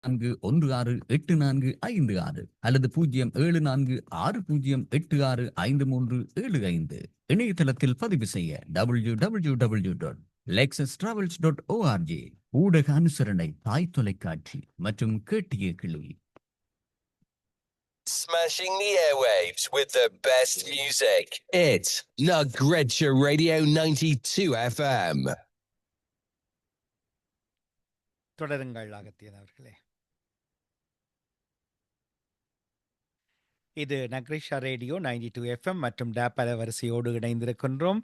4168456 அல்லது 0746086535 இணையதளத்தில் பதிவு செய்ய www.lexustravels.org. ஊடக அனுசரணை தாய் தொலைக்காட்சி மற்றும் கேட்டிய கிளி. Smashing the airwaves with the best music. It's Nagredsha Radio 92 FM. தொடருங்கள் அகத்தியன் அவர்களே. இது நக்ரிஷா ரேடியோ 92 எஃப்எம் மற்றும் டேப் அலைவரிசையோடு இணைந்திருக்கின்றோம்.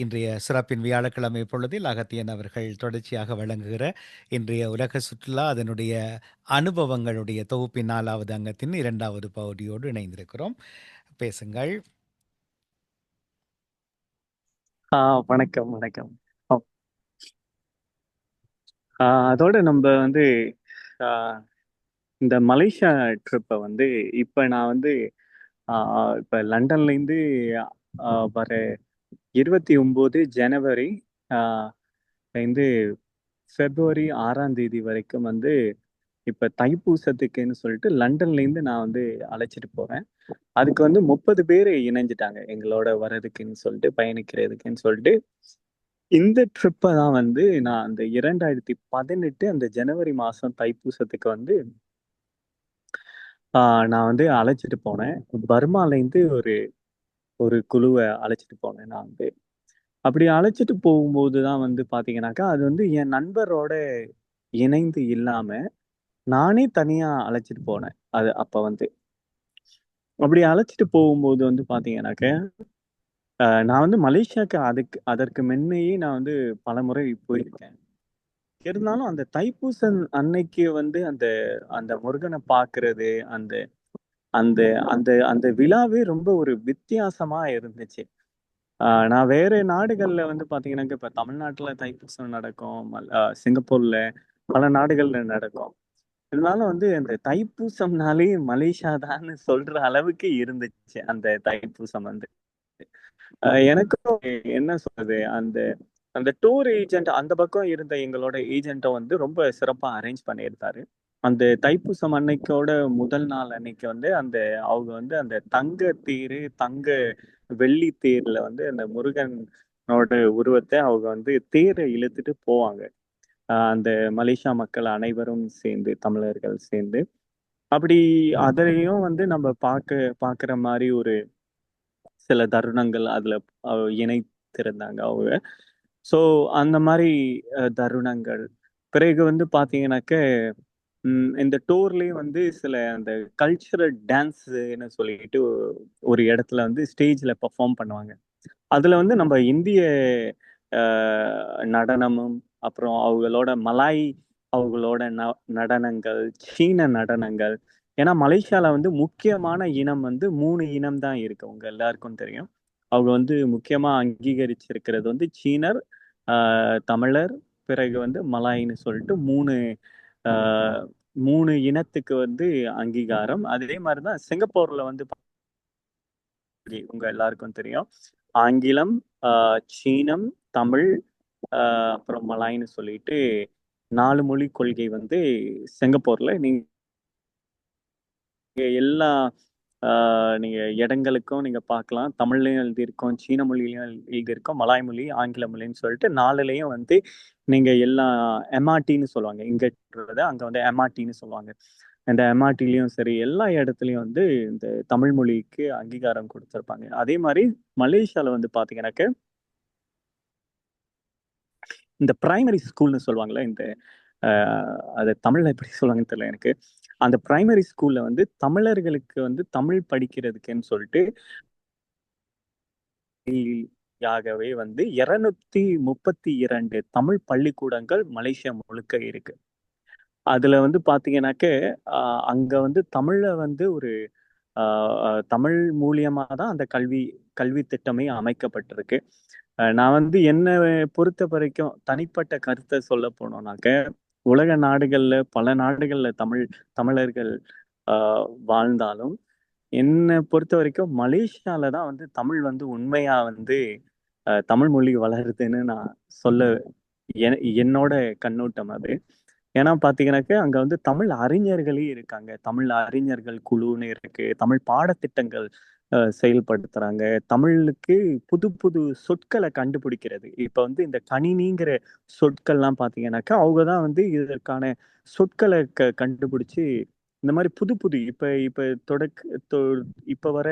இன்றைய சிறப்பின் வியாழக்கிழமை பொழுதில் அகத்தியன் அவர்கள் தொடர்ச்சியாக வழங்குகிற இன்றைய உலக சுற்றுலா அதனுடைய அனுபவங்களுடைய தொகுப்பின் 4வது அங்கத்தின் 2வது பகுதியோடு இணைந்திருக்கிறோம். பேசுங்கள். வணக்கம் வணக்கம். அதோட நம்ம இந்த மலேசியா ட்ரிப்பை இப்போ நான் இப்போ லண்டன்லேருந்து வர 29 ஜனவரி பிப்ரவரி 6ஆம் தேதி வரைக்கும் இப்போ தைப்பூசத்துக்குன்னு சொல்லிட்டு லண்டன்லேருந்து நான் அழைச்சிட்டு போகிறேன். அதுக்கு 30 பேர் இணைஞ்சிட்டாங்க எங்களோட வர்றதுக்குன்னு சொல்லிட்டு, பயணிக்கிறதுக்குன்னு சொல்லிட்டு. இந்த ட்ரிப்பை தான் நான் அந்த 2018 அந்த ஜனவரி மாதம் தைப்பூசத்துக்கு நான் அழைச்சிட்டு போனேன். பர்மாலேருந்து ஒரு குழுவை அழைச்சிட்டு போனேன். நான் அப்படி அழைச்சிட்டு போகும்போது தான் பார்த்தீங்கன்னாக்கா, அது என் நண்பரோட இணைந்து இல்லாமல் நானே தனியாக அழைச்சிட்டு போனேன். அது அப்போ அப்படி அழைச்சிட்டு போகும்போது பார்த்தீங்கன்னாக்க, நான் மலேசியாவுக்கு அதற்கு முன்னையே நான் பல முறை போயிருக்கேன். இருந்தாலும் அந்த தைப்பூசம் அன்னைக்கு அந்த அந்த முருகனை பார்க்கறது, அந்த அந்த அந்த அந்த விழாவே ரொம்ப ஒரு வித்தியாசமா இருந்துச்சு. நான் வேற நாடுகள்ல பாத்தீங்கன்னாக்க, இப்ப தமிழ்நாட்டுல தைப்பூசம் நடக்கும், சிங்கப்பூர்ல பல நாடுகள்ல நடக்கும். இருந்தாலும் அந்த தைப்பூசம்னாலே மலேசியா தான் சொல்ற அளவுக்கு இருந்துச்சு அந்த தைப்பூசம். எனக்கும் என்ன சொல்றது, அந்த அந்த டூர் ஏஜென்ட் அந்த பக்கம் இருந்த எங்களோட ஏஜென்ட்டை ரொம்ப சிறப்பா அரேஞ்ச் பண்ணியிருந்தாரு. அந்த தைப்பூசம் அன்னைக்கோட முதல் நாள் அன்னைக்கு அந்த அவங்க அந்த தங்க தேர், தங்க வெள்ளி தேர்ல அந்த முருகனோட உருவத்தை அவங்க தேரை இழுத்துட்டு போவாங்க. அந்த மலேசியா மக்கள் அனைவரும் சேர்ந்து, தமிழர்கள் சேர்ந்து. அப்படி அதையும் நம்ம பார்க்குற மாதிரி ஒரு சில தருணங்கள் அதுல இணைத்திருந்தாங்க அவங்க. ஸோ அந்த மாதிரி தருணங்கள் பிறகு பார்த்தீங்கன்னாக்க, இந்த டூர்லேயே சில அந்த கல்ச்சுரல் டான்ஸ்ன்னு சொல்லிட்டு ஒரு இடத்துல ஸ்டேஜில் பெர்ஃபார்ம் பண்ணுவாங்க. அதில் நம்ம இந்திய நடனமும், அப்புறம் அவங்களோட மலாய் அவங்களோட நடனங்கள், சீன நடனங்கள். ஏன்னா மலேசியாவில் முக்கியமான இனம் 3 இனம் தான் இருக்கு, உங்க எல்லாருக்கும் தெரியும். அவங்க முக்கியமாக அங்கீகரிச்சிருக்கிறது சீனர், தமிழர், பிறகு மலாய்ன்னு சொல்லிட்டு 3 இனத்துக்கு அங்கீகாரம். அதே மாதிரிதான் சிங்கப்பூர்ல உங்க எல்லாருக்கும் தெரியும், ஆங்கிலம், சீனம், தமிழ், அப்புறம் மலாய்ன்னு சொல்லிட்டு 4 மொழி கொள்கை சிங்கப்பூர்ல. நீங்க எல்லா நீங்க இடங்களுக்கும் நீங்க பார்க்கலாம், தமிழ்லையும் எழுதியிருக்கோம், சீன மொழியிலையும் எழுதியிருக்கோம், மலாய் மொழி, ஆங்கில மொழின்னு சொல்லிட்டு 4லையும் நீங்க எல்லா எம்ஆர்டின்னு சொல்லுவாங்க. இங்க அங்க எம்ஆர்டின்னு சொல்லுவாங்க. இந்த எம்ஆர்டிலையும் சரி, எல்லா இடத்துலையும் இந்த தமிழ் மொழிக்கு அங்கீகாரம் கொடுத்துருப்பாங்க. அதே மாதிரி மலேசியால பாத்தீங்கன்னாக்க, இந்த பிரைமரி ஸ்கூல்னு சொல்லுவாங்கல்ல, இந்த அது தமிழ்ல எப்படி சொல்லுவாங்கன்னு தெரியல எனக்கு. அந்த பிரைமரி ஸ்கூல்ல தமிழர்களுக்கு தமிழ் படிக்கிறதுக்குன்னு சொல்லிட்டு யாகவே 232 தமிழ் பள்ளிக்கூடங்கள் மலேசியா முழுக்க இருக்கு. அதுல பாத்தீங்கன்னாக்க, அங்க தமிழ்ல ஒரு தமிழ் மூலியமா தான் அந்த கல்வி திட்டமே அமைக்கப்பட்டிருக்கு. நான் என்னை பொறுத்த வரைக்கும் தனிப்பட்ட கருத்தை சொல்ல போனோம்னாக்க, உலக நாடுகள்ல பல நாடுகள்ல தமிழர்கள் வாழ்ந்தாலும் என்னை பொறுத்த வரைக்கும் மலேசியால தான் தமிழ் உண்மையா தமிழ் மொழி வளருதுன்னு நான் சொல்ல, என்னோட கண்ணோட்டம் அது. ஏன்னா பாத்தீங்கன்னாக்க அங்க வந்து தமிழ் அறிஞர்களே இருக்காங்க. தமிழ் அறிஞர்கள் குழுன்னு இருக்கு. தமிழ் பாடத்திட்டங்கள் செயல்படுத்துறாங்க. தமிழுக்கு புது புது சொற்களை கண்டுபிடிக்கிறது. இப்ப வந்து இந்த கணினிங்கிற சொற்கள்லாம் பாத்தீங்கன்னாக்கா அவங்க தான் வந்து இதற்கான சொற்களை கண்டுபிடிச்சு இந்த மாதிரி புது புது இப்ப இப்ப தொடக்க இப்ப வர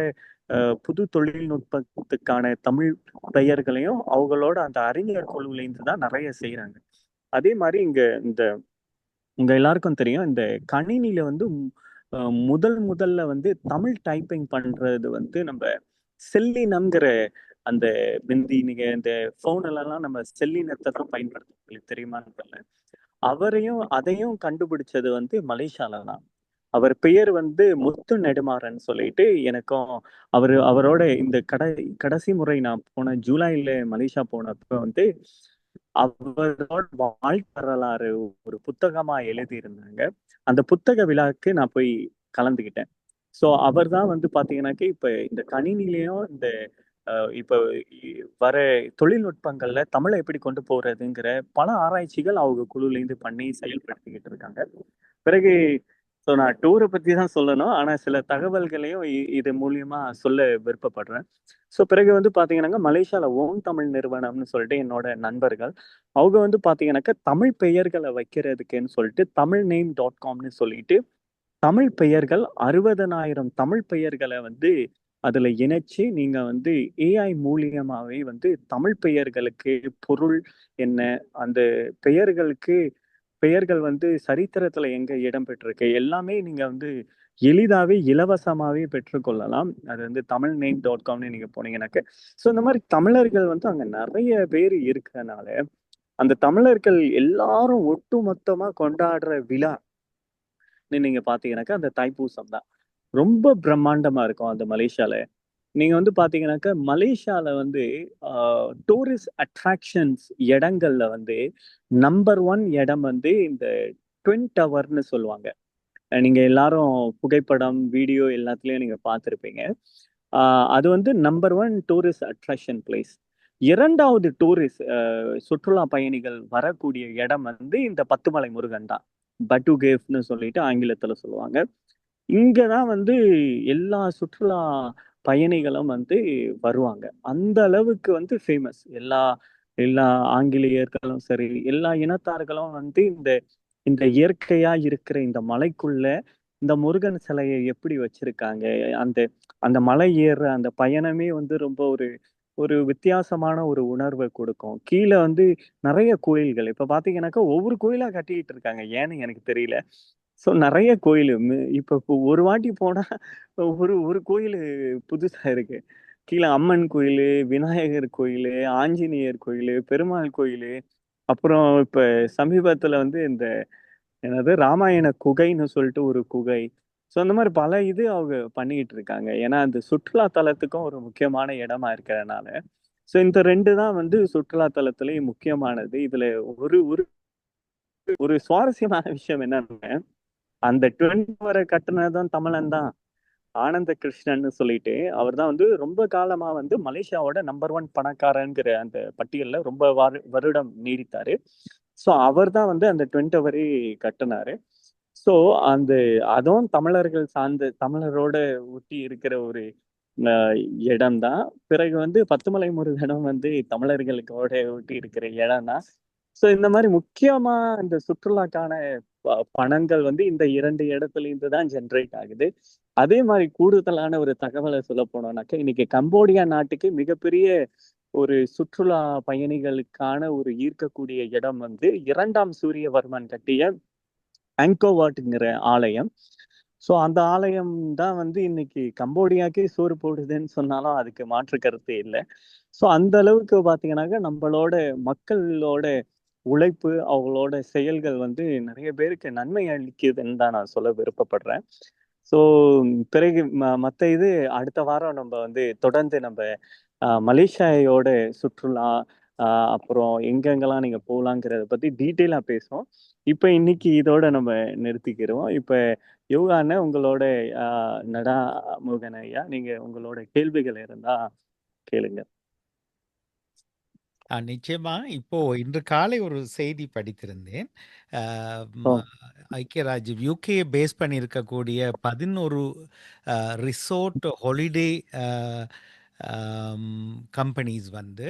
புது தொழில்நுட்பத்துக்கான தமிழ் பெயர்களையும் அவங்களோட அந்த அறிஞர் குழுவில இருந்து தான் நிறைய செய்யறாங்க. அதே மாதிரி இங்க இந்த உங்க எல்லாருக்கும் தெரியும் இந்த கணினியில வந்து முதல்ல வந்து தமிழ் டைப்பிங் பண்றது வந்து நம்ம செல்லினம்ங்கிற அந்த பிந்தி நீங்க இந்த போன் எல்லாம் நம்ம செல்லினத்தை தான் பயன்படுத்தும், உங்களுக்கு தெரியுமான்னு தெரியல. அதையும் கண்டுபிடிச்சது வந்து மலேசியால தான். அவர் பெயர் வந்து முத்து நெடுமாறன் சொல்லிட்டு எனக்கும் அவரோட இந்த கடைசி முறை நான் போன ஜூலைல மலேசியா போனப்ப வந்து அவரோட வாழ்க்கை வரலாறு ஒரு புத்தகமா எழுதி இருந்தாங்க. அந்த புத்தக விழாக்கு நான் போய் கலந்துக்கிட்டேன். ஸோ அவர் தான் வந்து பாத்தீங்கன்னாக்க இப்ப இந்த கணினிலையும் இந்த இப்ப வர தொழில்நுட்பங்கள்ல தமிழை எப்படி கொண்டு போறதுங்கிற பல ஆராய்ச்சிகள் அவங்க குழுல இருந்து பண்ணி செயல்படுத்திக்கிட்டு இருக்காங்க. பிறகு ஸோ நான் டூரை பத்தி தான் சொல்லணும். ஆனா சில தகவல்களையும் இது மூலியமா சொல்ல விருப்பப்படுறேன். ஸோ பிறகு வந்து பாத்தீங்கன்னாக்க மலேசியால ஓன் தமிழ் நிறுவனம்னு சொல்லிட்டு என்னோட நண்பர்கள் அவங்க வந்து பாத்தீங்கன்னாக்க தமிழ் பெயர்களை வைக்கிறதுக்குன்னு சொல்லிட்டு தமிழ்நேம்.comனு சொல்லிட்டு தமிழ் பெயர்கள் 60,000 தமிழ் பெயர்களை வந்து அதுல இணைச்சு நீங்க வந்து ஏஐ மூலியமாவே வந்து தமிழ் பெயர்களுக்கு பொருள் என்ன, அந்த பெயர்களுக்கு பெயர்கள் வந்து சரித்திரத்துல எங்க இடம் பெற்றிருக்கு எல்லாமே நீங்க வந்து எளிதாவே இலவசமாவே பெற்றுக்கொள்ளலாம். அது வந்து தமிழ்நேம்.comனு நீங்க போனீங்கன்னாக்க ஸோ இந்த மாதிரி தமிழர்கள் வந்து அங்க நிறைய பேர் இருக்கிறதுனால அந்த தமிழர்கள் எல்லாரும் ஒட்டு மொத்தமா கொண்டாடுற விழா நீங்க பாத்தீங்கன்னாக்கா அந்த தைப்பூசம் தான். ரொம்ப பிரம்மாண்டமா இருக்கும் அந்த மலேசியால. நீங்க வந்து பாத்தீங்கன்னாக்கா மலேசியால வந்து டூரிஸ்ட் அட்ராக்ஷன்ஸ் இடங்கள்ல வந்து நம்பர் 1 இடம் வந்து இந்த ட்வின் டவர்னு சொல்லுவாங்க. நீங்க எல்லாரும் புகைப்படம் வீடியோ எல்லாத்துலயும் நீங்க பார்த்திருப்பீங்க. அது வந்து நம்பர் 1 டூரிஸ்ட் அட்ராக்ஷன் பிளேஸ். இரண்டாவது டூரிஸ்ட் சுற்றுலா பயணிகள் வரக்கூடிய இடம் வந்து இந்த பத்துமலை முருகன் தான். பட்டு கேவ்னு சொல்லிட்டு ஆங்கிலத்துல சொல்லுவாங்க. இங்கதான் வந்து எல்லா சுற்றுலா பயணிகளும் வந்து வருவாங்க. அந்த அளவுக்கு வந்து ஃபேமஸ். எல்லா எல்லா ஆங்கிலேயர்களும் சரி, எல்லா இனத்தார்களும் வந்து இந்த இந்த இயற்கையா இருக்கிற இந்த மலைக்குள்ள இந்த முருகன் சிலையை எப்படி வச்சிருக்காங்க. அந்த அந்த மலை ஏறுற அந்த பயணமே வந்து ரொம்ப ஒரு ஒரு வித்தியாசமான ஒரு உணர்வை கொடுக்கும். கீழே வந்து நிறைய கோயில்கள் இப்ப பாத்தீங்கன்னாக்கா ஒவ்வொரு கோயிலா கட்டிக்கிட்டு இருக்காங்க. ஏன்னு எனக்கு தெரியல. ஸோ நிறைய கோயில் இப்ப ஒரு வாட்டி போனா ஒரு ஒரு கோயில் புதுசா இருக்கு. கீழே அம்மன் கோயில், விநாயகர் கோயில், ஆஞ்சநேயர் கோயில், பெருமாள் கோயில், அப்புறம் இப்ப சமீபத்துல வந்து இந்த என்னது ராமாயண குகைன்னு சொல்லிட்டு ஒரு குகை. ஸோ அந்த மாதிரி பல இது அவங்க பண்ணிக்கிட்டு இருக்காங்க. ஏன்னா அந்த சுற்றுலா தலத்துக்கும் ஒரு முக்கியமான இடமா இருக்கிறதுனால ஸோ இந்த ரெண்டு தான் வந்து சுற்றுலா தலத்திலேயே முக்கியமானது. இதுல ஒரு ஒரு ஒரு சுவாரஸ்யமான விஷயம் என்னன்னா அந்த ட்வின் டவரை கட்டுனதும் தமிழன் தான். ஆனந்த கிருஷ்ணன் சொல்லிட்டு அவர் தான் வந்து ரொம்ப காலமா வந்து மலேசியாவோட நம்பர் 1 பணக்காரங்கிற அந்த பட்டியல்ல ரொம்ப வருடம் நீடித்தாரு. ஸோ அவர் தான் வந்து அந்த ட்வின் டவரே கட்டினாரு. ஸோ அந்த அதுவும் தமிழர்கள் சார்ந்த தமிழரோட ஒட்டி இருக்கிற ஒரு இடம் தான். பிறகு வந்து பத்துமலை முருகனும் வந்து தமிழர்களுக்கோட ஒட்டி இருக்கிற இடம் தான். ஸோ இந்த மாதிரி முக்கியமா இந்த சுற்றுலாக்கான பணங்கள் வந்து இந்த 2 இடத்துல இருந்து தான் ஜென்ரேட் ஆகுது. அதே மாதிரி கூடுதலான ஒரு தகவலை சொல்ல போனோம்னாக்க இன்னைக்கு கம்போடியா நாட்டுக்கு மிகப்பெரிய ஒரு சுற்றுலா பயணிகளுக்கான ஒரு ஈர்க்கக்கூடிய இடம் வந்து 2ஆம் சூரியவர்மன் கட்டிய ஆங்கோவாட்ங்கிற ஆலயம். ஸோ அந்த ஆலயம் தான் வந்து இன்னைக்கு கம்போடியாக்கே சோறு போடுதுன்னு சொன்னாலும் அதுக்கு மாற்று கருத்து இல்லை. ஸோ அந்த அளவுக்கு பார்த்தீங்கன்னாக்க நம்மளோட மக்களோட உழைப்பு அவங்களோட செயல்கள் வந்து நிறைய பேருக்கு நன்மை அளிக்குதுன்னு தான் நான் சொல்ல விருப்பப்படுறேன். ஸோ பிறகு மற்ற இது அடுத்த வாரம் நம்ம வந்து தொடர்ந்து நம்ம மலேசியாவோட சுற்றுலா அப்புறம் எங்கெங்கெல்லாம் நீங்க போகலாங்கிறத பத்தி டீட்டெயிலா பேசுவோம். இப்ப இன்னைக்கு இதோட நம்ம நிறுத்திக்கிறோம். இப்ப யோகா அண்ணன் உங்களோட நடா மோகன் ஐயா நீங்க உங்களோட கேள்விகள் இருந்தா கேளுங்க. நிச்சயமா. இப்போ இன்று காலை ஒரு செய்தி படித்திருந்தேன். அ ஓ! ம ஐக்கிய ராஜ்யம் யுகே பேஸ் பண்ணி இருக்கக்கூடிய 11 ரிசோர்ட் ஹாலிடே அ அம் கம்பெனிஸ் வந்து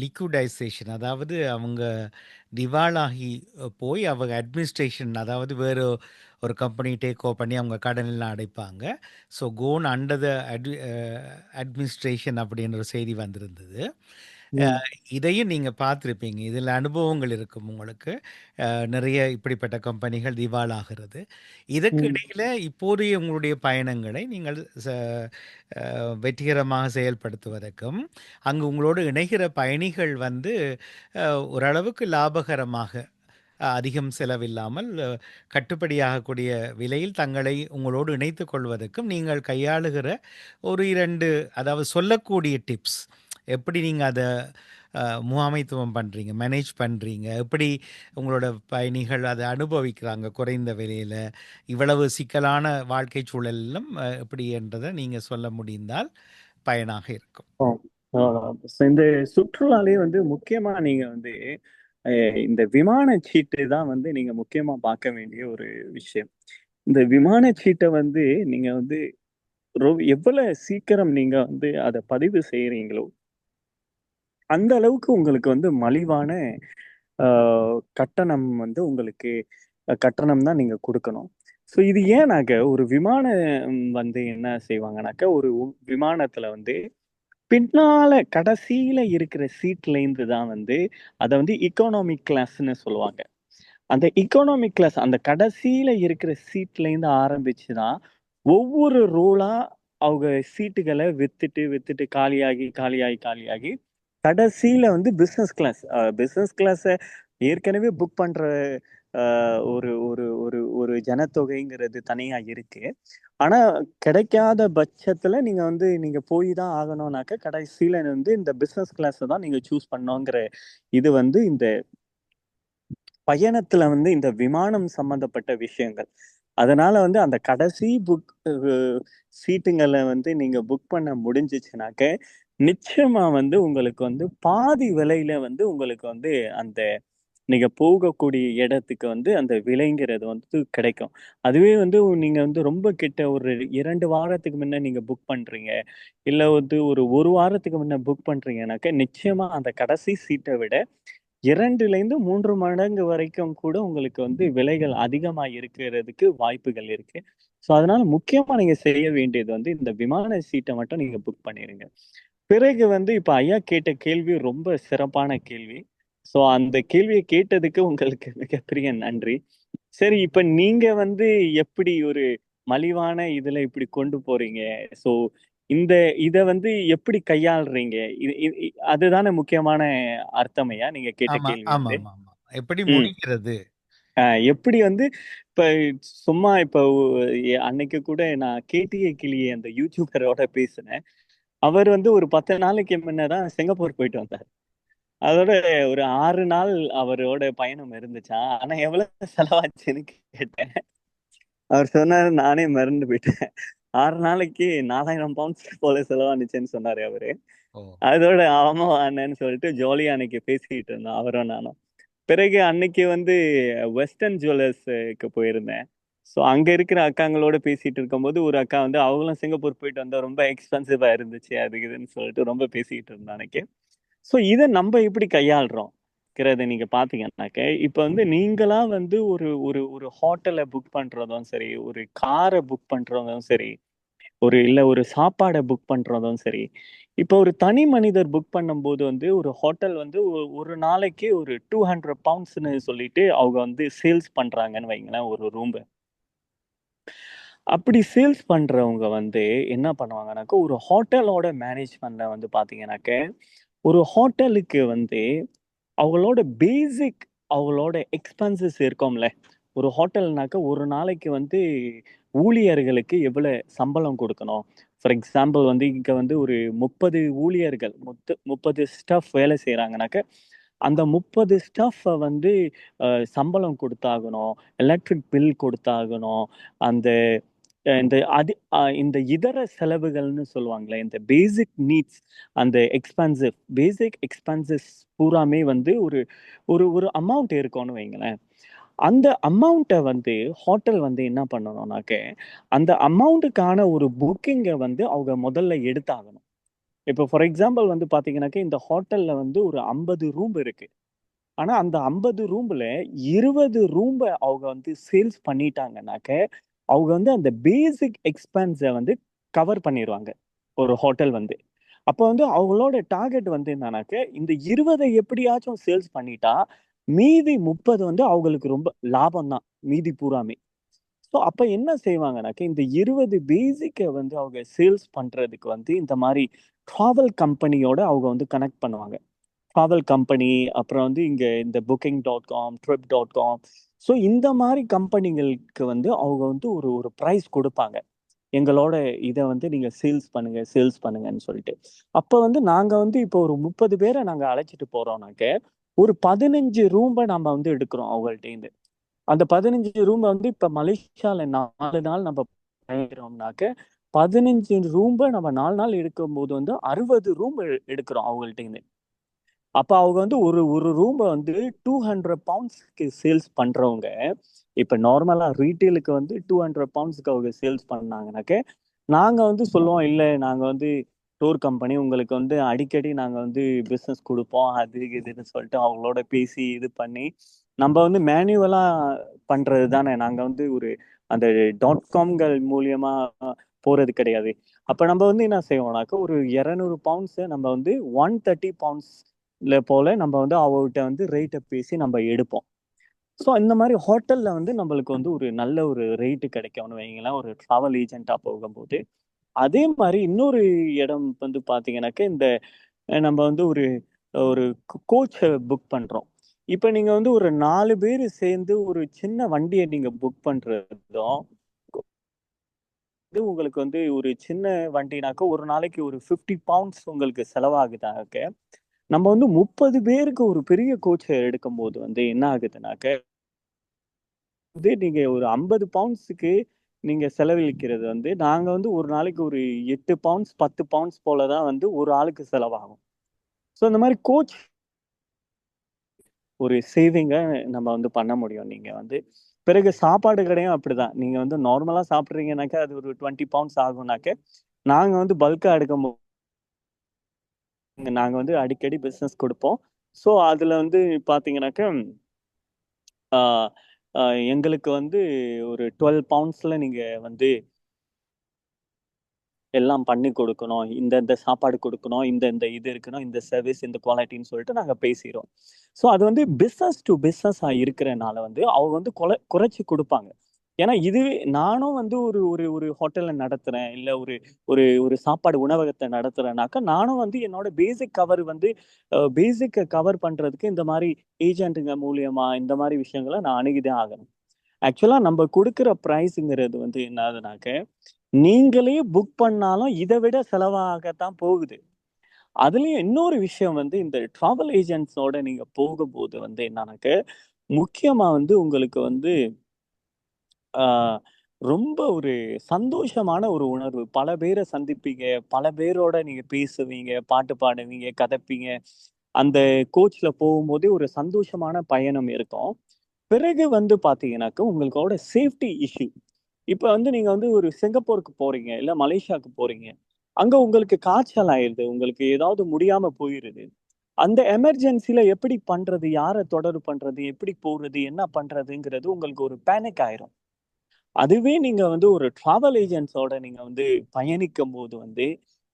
லிக்விடைசேஷன், அதாவது அவங்க திவாலாகி போய் அவங்க அட்மினிஸ்ட்ரேஷன், அதாவது வேறு ஒரு கம்பெனி டேக் ஓவர் பண்ணி அவங்க கடனெல்லாம் அடைப்பாங்க. So gone under the administration அப்படின்ற ஒரு செய்தி வந்திருந்தது. ம். இதையும் நீங்க பார்த்திருப்பீங்க. இதில அனுபவங்கள் இருக்கும் உங்களுக்கு. நிறைய இப்படிப்பட்ட கம்பெனிகள் திவாலாகிறது. இதற்கு ம். இடையில இப்போதைய உங்களுடைய பயணங்களை நீங்கள் வெற்றிகரமாக செயல்படுத்துவதற்கும், அங்கு உங்களோடு இணைகிற பயணிகள் வந்து ஓரளவுக்கு லாபகரமாக, அதிகம் செலவில்லாமல் கட்டுப்படியாகக்கூடிய விலையில் தங்களை உங்களோடு இணைத்துக் கொள்வதற்கும் நீங்கள் கையாளுகிற ஒரு 2, அதாவது சொல்லக்கூடிய டிப்ஸ். எப்படி நீங்க அத முகாமைத்துவம் பண்றீங்க, மேனேஜ் பண்றீங்க? எப்படி உங்களோட பயணிகள் அத அனுபவிக்கிறாங்க குறைந்த விலையில? இவ்வளவு சிக்கலான வாழ்க்கை சூழலிலும் எப்படி என்றத நீங்க சொல்ல முடிந்தால் பயனாக இருக்கும். ஓ! இந்த சுற்றுலாலயே வந்து முக்கியமா நீங்க வந்து அ இந்த விமான சீட்டு தான் வந்து நீங்க முக்கியமா பார்க்க வேண்டிய ஒரு விஷயம். இந்த விமான சீட்ட வந்து நீங்க வந்து எவ்வளவு சீக்கிரம் நீங்க வந்து அத பதிவு செய்றீங்களோ, அந்த அளவுக்கு உங்களுக்கு வந்து மலிவான அ கட்டணம் வந்து உங்களுக்கு கட்டணம் தான் நீங்க குடுக்கணும். ஸோ இது ஏன்னாக்க ஒரு விமானம் வந்து என்ன செய்வாங்கனாக்க, ஒரு விமானத்துல வந்து பின்னால கடைசியில இருக்கிற சீட்லேருந்து தான் வந்து அத வந்து எக்கானமிக் கிளாஸ்ன்னு சொல்லுவாங்க. அந்த எக்கானமிக் கிளாஸ் அந்த கடைசியில இருக்கிற சீட்லேருந்து ஆரம்பிச்சு தான் ஒவ்வொரு ரோலா அவங்க சீட்டுகள வித்துட்டு, வித்துட்டு காலியாகி, காலியாகி, காலியாகி கடைசியில வந்து பிசினஸ் கிளாஸ் பிசினஸ் கிளாஸ ஏற்கனவே புக் பண்ற அ ஒரு ஒரு ஒரு ஒரு ஜனத்தொகைங்கிறது தனியா இருக்கு. ஆனா, கிடைக்காத பட்சத்துல நீங்க போய் தான் ஆகணும்னாக்க, கடைசியில வந்து இந்த பிசினஸ் கிளாஸ தான் நீங்க சூஸ் பண்ணணுங்கிற இது வந்து இந்த பயணத்துல வந்து இந்த விமானம் சம்மந்தப்பட்ட விஷயங்கள். அதனால வந்து அந்த கடைசி சீட்டுங்கள வந்து நீங்க புக் பண்ண முடிஞ்சுச்சுனாக்க, நிச்சயமா வந்து உங்களுக்கு வந்து பாதி விலையில வந்து உங்களுக்கு வந்து அந்த நீங்க போகக்கூடிய இடத்துக்கு வந்து அந்த விலைங்கிறது வந்து கிடைக்கும். அதுவே வந்து நீங்க வந்து ரொம்ப கிட்ட ஒரு 2 வாரத்துக்கு முன்ன நீங்க புக் பண்றீங்க. இல்ல வந்து ஒரு 1 வாரத்துக்கு முன்ன புக் பண்றீங்கனாக்க, நிச்சயமா அந்த கடைசி சீட்ட விட 2லேருந்து 3 மடங்கு வரைக்கும் கூட உங்களுக்கு வந்து விலைகள் அதிகமா இருக்கிறதுக்கு வாய்ப்புகள் இருக்கு. ஸோ, அதனால முக்கியமா நீங்க செய்ய வேண்டியது வந்து இந்த விமான சீட்ட மட்டும் நீங்க புக் பண்ணிருங்க. பிறகு வந்து இப்ப ஐயா கேட்ட கேள்வி ரொம்ப சிறப்பான கேள்வி. ஸோ, அந்த கேள்விய கேட்டதுக்கு உங்களுக்கு மிகப்பெரிய நன்றி. சரி, இப்ப நீங்க வந்து எப்படி ஒரு மலிவான இதுல இப்படி கொண்டு போறீங்க? ஸோ, இந்த இத வந்து எப்படி கையாள்றீங்க? இது இது இ அதுதானே முக்கியமான அர்த்தம்யா நீங்க கேட்ட ஆமா, கேள்வி வந்து. ஆமாமாமா. எப்படி ம். முடிகிறது? எப்படி வந்து இப்ப சும்மா இப்ப அன்னைக்கு கூட நான் கேட்டியே கிளியே அந்த யூடியூபரோட பேசினேன். அவர் வந்து ஒரு 10 நாளைக்கு முன்ன தான் சிங்கப்பூர் போயிட்டு வந்தாரு. அதோட ஒரு 6 நாள் அவரோட பயணம் இருந்துச்சாம். ஆனா எவ்வளவு செலவாச்சுன்னு கேட்டேன். அவர் சொன்னாரு, நானே மறந்து போயிட்டேன். 6 நாளைக்கு 4000 பவுண்ட்ஸ் போல செலவானுச்சுன்னு சொன்னாரு அவரு. ஓ! அதோட ஆமா அண்ணன்னு சொல்லிட்டு ஜாலியா அன்னைக்கு பேசிக்கிட்டு இருந்தோம் அவரும் நானும். பிறகு அன்னைக்கு வந்து வெஸ்டர்ன் ஜுவல்லர்ஸ்க்கு போயிருந்தேன். ஸோ அங்க இருக்கிற அக்காங்களோட பேசிட்டு இருக்கும்போது, ஒரு அக்கா வந்து அவங்களும் சிங்கப்பூர் போயிட்டு வந்தா ரொம்ப எக்ஸ்பென்சிவா இருந்துச்சு. அது இதுன்னு சொல்லிட்டு ரொம்ப பேசிக்கிட்டு இருந்தா அன்னைக்கு. ஸோ இத நம்ப எப்படி கையாள்றோம்? ங்கிறத நீங்க பார்த்தீங்கன்னாக்க, இப்ப வந்து நீங்களா வந்து ஒரு ஒரு ஒரு ஹோட்டல புக் பண்றதும் சரி, ஒரு கார புக் பண்றதும் சரி, ஒரு சாப்பாட புக் பண்றதும் சரி, இப்ப ஒரு தனி மனிதர் புக் பண்ணும்போது வந்து ஒரு ஹோட்டல் வந்து ஒரு நாளைக்கு ஒரு 200 பவுண்ட்ஸ்ன்னு சொல்லிட்டு அவங்க வந்து சேல்ஸ் பண்றாங்கன்னு வைங்களேன் ஒரு ரூம். அப்படி சேல்ஸ் பண்றவங்க வந்து என்ன பண்ணுவாங்கனாக்கா, ஒரு ஹோட்டலோட மேனேஜ்மெண்ட்ல வந்து பார்த்தீங்கன்னாக்க, ஒரு ஹோட்டலுக்கு வந்து அவங்களோட பேசிக் அவங்களோட எக்ஸ்பென்சஸ் இருக்கும்ல. ஒரு ஹோட்டல்னாக்க ஒரு நாளைக்கு வந்து ஊழியர்களுக்கு எவ்வளோ சம்பளம் குடுக்கணும். ஃபார் எக்ஸாம்பிள் வந்து இங்க வந்து ஒரு 30 ஊழியர்கள் 30 ஸ்டாஃப் வேலை செய்றாங்கனாக்க, அந்த 30 ஸ்டாஃப்ப வந்து சம்பளம் குடுத்தாகணும். Electric bill குடுத்தாகணும். அந்த இந்த இதர செலவுகள்னு சொல்லுவாங்களே, இந்த பேசிக் நீட்ஸ், அந்த பேசிக் எக்ஸ்பென்சஸ் பூராமே வந்து ஒரு ஒரு ஒரு அமௌண்ட் இருக்கும்னு வைங்களேன். அந்த அமௌண்ட்டை வந்து ஹோட்டல் வந்து என்ன பண்ணணும்னாக்க, அந்த அமௌண்ட்டுக்கான ஒரு புக்கிங்கை வந்து அவங்க முதல்ல எடுத்தாகணும். இப்போ ஃபார் எக்ஸாம்பிள் வந்து பார்த்தீங்கன்னாக்க, இந்த ஹோட்டல்ல வந்து ஒரு 50 ரூம் இருக்கு. ஆனா அந்த 50 ரூம்ல 20 ரூம்ப அவங்க வந்து சேல்ஸ் பண்ணிட்டாங்கன்னாக்க, அவங்க வந்து அந்த பேசிக் எக்ஸ்பென்ஸ வந்து கவர் பண்ணிருவாங்க, ஒரு ஹோட்டல் வந்து. அப்ப வந்து அவங்களோட டார்கெட் வந்து என்னன்னாக்க, இந்த 20 எப்படியாச்சும் சேல்ஸ் பண்ணிட்டா, மீதி 30 வந்து அவங்களுக்கு ரொம்ப லாபம் தான், மீதி பூராமே. ஸோ அப்ப என்ன செய்வாங்கன்னாக்க, இந்த 20 பேசிக்க வந்து அவங்க சேல்ஸ் பண்றதுக்கு வந்து இந்த மாரி ட்ராவல் கம்பெனியோட அவங்க வந்து கனெக்ட் பண்ணுவாங்க. ட்ராவல் கம்பெனி, அப்புறம் வந்து இங்க இந்த Booking.com, Trip.com. ஸோ இந்த மாரி கம்பெனிகளுக்கு வந்து அவங்க வந்து ஒரு ஒரு பிரைஸ் குடுப்பாங்க. எங்களோட இத வந்து நீங்க சேல்ஸ் பண்ணுங்கன்னு சொல்லிட்டு. அப்ப வந்து நாங்க வந்து இப்போ ஒரு 30 பேர நாங்க அழைச்சிட்டு போறோம்னாக்க, ஒரு 15 ரூம்ப நம்ம வந்து எடுக்கிறோம் அவங்கள்ட்டேருந்து. அந்த 15 ரூம வந்து இப்ப மலேசியால 4 நாள் நம்ம தங்குறோம்னாக்க, 15 ரூம்ப நம்ம 4 நாள் எடுக்கும்போது வந்து 60 ரூம் எடுக்கிறோம் அவங்கள்ட்டேருந்து. அப்ப அவங்க வந்து ஒரு ஒரு ரூம வந்து 200 பவுண்ட்ஸ்க்கு சேல்ஸ் பண்றவங்க, இப்ப நார்மலா ரீட்டெயிலுக்கு வந்து 200 பவுண்ட்ஸ்க்கு அவங்க சேல்ஸ் பண்ணாங்கனாக்க, நாங்க வந்து சொல்லுவோம், இல்ல நாங்க வந்து டூர் கம்பெனி, உங்களுக்கு வந்து அடிக்கடி நாங்க வந்து பிசினஸ் குடுப்போம். அது இதுன்னு சொல்லிட்டு அவங்களோட பேசி இது பண்ணி, நம்ம வந்து மேனுவலா பண்றது தானே. நாங்க வந்து ஒரு அந்த .comகள் மூலியமா போறது கிடையாது. அப்ப நம்ம வந்து என்ன செய்வோம்னாக்க, ஒரு 200 பவுண்ட்ஸ நம்ம வந்து 130 பவுண்ட்ஸ்ல போல நம்ம வந்து அவங்ககிட்ட வந்து ரேட்ட பேசி நம்ம எடுப்போம். ஸோ இந்த மாரி ஹோட்டல்ல வந்து நம்மளுக்கு வந்து ஒரு நல்ல ஒரு ரேட் கிடைக்கும்னு வைங்களேன், ஒரு ட்ராவல் ஏஜென்ட்டா போகும்போது. அதே மாரி இன்னொரு இடம் வந்து பார்த்தீங்கன்னாக்க, இந்த நம்ம வந்து ஒரு ஒரு கோச்ச புக் பண்றோம். இப்ப நீங்க வந்து ஒரு 4 பேரு சேர்ந்து ஒரு சின்ன வண்டிய நீங்க புக் பண்றதும், இது உங்களுக்கு வந்து ஒரு சின்ன வண்டினாக்க ஒரு நாளைக்கு ஒரு 50 பவுண்ட்ஸ் உங்களுக்கு செலவாகுதாக்க, நம்ம வந்து 30 பேருக்கு ஒரு பெரிய கோச்ச எடுக்கும்போது வந்து என்ன ஆகுதுனாக்க, இதே நீங்க ஒரு 50 பவுண்ட்ஸுக்கு நீங்க செலவழிக்கிறது வந்து, நாங்க வந்து ஒரு நாளைக்கு ஒரு 8 பவுண்ட்ஸ், 10 பவுண்ட்ஸ் போல தான் வந்து ஒரு ஆளுக்கு செலவாகும். ஸோ இந்த மாரி கோச் ஒரு சேவிங்க நம்ம வந்து பண்ண முடியும். நீங்க வந்து பிறகு சாப்பாடு கடையும் அப்படிதான். நீங்க வந்து நார்மலா சாப்பிடுறீங்கனாக்கா, அது ஒரு 20 பவுண்ட்ஸ் ஆகும்னாக்க, நாங்க வந்து பல்க்கா எடுக்கும்போது நாங்க வந்து அடிக்கடி பிசினஸ் குடுப்போம். ஸோ அதுல வந்து பார்த்தீங்கன்னாக்க, ஆ அ எங்களுக்கு வந்து ஒரு 12 பவுண்ட்ஸ்ல நீங்க வந்து எல்லாம் பண்ணி கொடுக்கணும். இந்த இந்த சாப்பாடு குடுக்கணும். இந்த இந்த இது இருக்கணும். இந்த சர்வீஸ், இந்த குவாலிட்டின்னு சொல்லிட்டு நாங்க பேசிறோம். ஸோ அது வந்து பிசினஸ் டூ பிசினஸா இருக்கிறனால வந்து அவங்க வந்து குறைச்சு குடுப்பாங்க. ஏன்னா இதுவே நானும் வந்து ஒரு ஒரு ஒரு ஹோட்டல்ல நடத்துறேன். இல்ல ஒரு ஒரு ஒரு சாப்பாடு உணவகத்த நடத்துறேன்னாக்கா, நானும் வந்து என்னோட பேசிக்க கவர் பண்றதுக்கு இந்த மாரி ஏஜென்ட்டுங்க மூலியமா இந்த மாரி விஷயங்கள நான் அணுகிதான் ஆகணும். ஆக்சுவலா நம்ம குடுக்குற பிரைஸ்ங்கிறது வந்து என்னதுனாக்க, நீங்களே புக் பண்ணாலும் இத விட செலவாகத்தான் போகுது. அதுலயும் இன்னொரு விஷயம் வந்து இந்த டிராவல் ஏஜென்ட்ஸோட நீங்க போகும்போது வந்து என்னன்னாக்க, முக்கியமா வந்து உங்களுக்கு வந்து ஆ ரொம்ப ஒரு சந்தோஷமான ஒரு உணர்வு. பல பேர சந்திப்பீங்க. பல பேரோட நீங்க பேசுவீங்க, பாட்டு பாடுவீங்க, கதைப்பீங்க. அந்த கோச்ல போகும்போதே ஒரு சந்தோஷமான பயணம் இருக்கும். பிறகு வந்து பார்த்தீங்கன்னாக்க, உங்களோட சேஃப்டி இஷ்யூ. இப்ப வந்து நீங்க வந்து ஒரு சிங்கப்பூருக்கு போறீங்க, இல்ல மலேசியாவுக்கு போறீங்க. அங்க உங்களுக்கு காய்ச்சல் ஆயிருது. உங்களுக்கு ஏதாவது முடியாம போயிருது. அந்த எமர்ஜென்சில எப்படி பண்றது? யார தொடர்பு பண்றது? எப்படி போறது? என்ன பண்றதுங்கிறது உங்களுக்கு ஒரு பேனிக் ஆயிரும். அதுவே நீங்க வந்து ஒரு டிராவல் ஏஜென்ட்ஸோட நீங்க வந்து பயணிக்கும்போது வந்து,